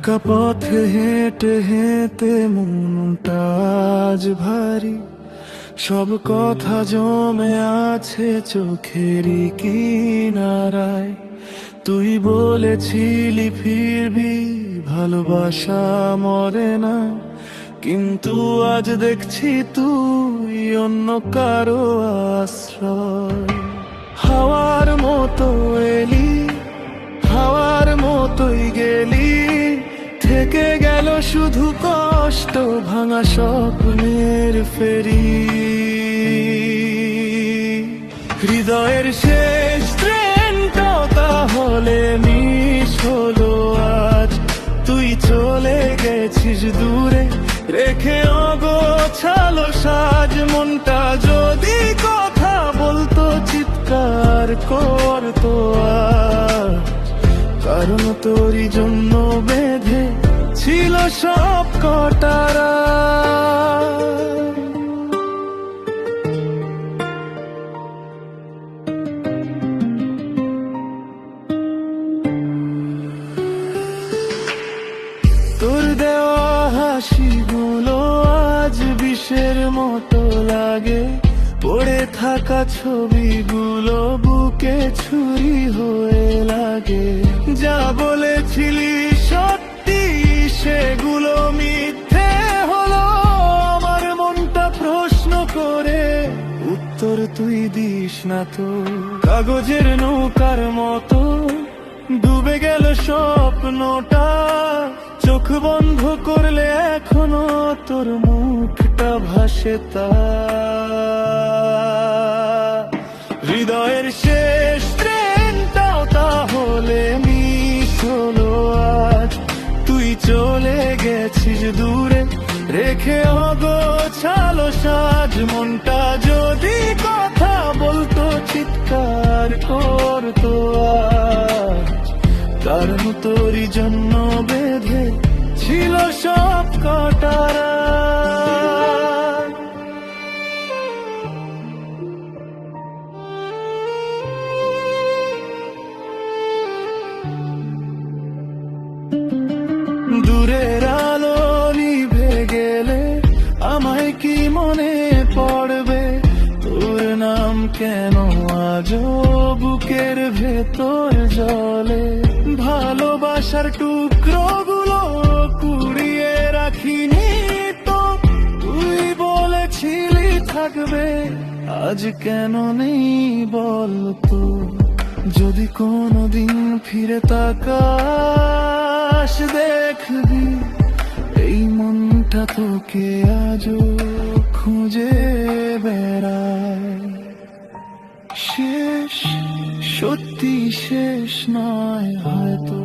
একা পথে হেঁটে হেঁটে মনটা আজ ভারী, সব কথা জমে আছে চোখেরই কিনারায়। তুই বলেছিলি ফিরবি, ভালোবাসা মরে না, কিন্তু আজ দেখছি তুই অন্য কারো আশ্রয়। হাওয়ার মতো এলি, হাওয়ার মতোই গেলি, থেকে গেল শুধু কষ্ট, ভাঙা স্বপ্নের ফেরি। হৃদয়ের শেষ ট্রেনটা তাহলে মিস হলো আজ। তুই চলে গেছিস দূরে, রেখে অগোছালো সাজ। মনটা যদি কথা বলতো, চিৎকার করতো আজ, কারণ তোরই জন্য বেঁধে ছিল সব কটারা। তোর দেওয়া হাসিগুলো আজ বিষের মতো লাগে, পড়ে থাকা ছবিগুলো বুকে ছুরি হয়ে লাগে। যা বলেছিলি সত্যি, সেগুলো মিথ্যে হলো। আমার মনটা প্রশ্ন করে, উত্তর তুই দিস না তো। কাগজের নৌকার মতো ডুবে গেল স্বপ্নটা, চোখ বন্ধ করলে এখনো তোর মুখটা ভাসে তা। হৃদয়ের শেষ ট্রেনটাও তাহলে মিস হলো আজ। তুই চলে গেছিস দূরে, রেখে অগোছালো সাজ। মনটা যদি কথা বলতো, চিৎকার করতো আজ, কারণ তোরই জন্য বেঁধে ছিল সব কটারা। দূরের আলো নিভে গেলে আমায় কি মনে পড়বে? তোর নাম কেন আজও বুকের ভেতর জলে? ভালোবাসার টুকরোগুলো কুড়িয়ে রাখিনি তো, তুই বলেছিলি থাকবে, আজ কেন নেই বলতো? যদি কোনোদিন ফিরে তাকাস, দেখবি এই মনটা তোকে আজও খুঁজে বেড়ায়। শেষ সত্যি শেষ নয় হয়তো।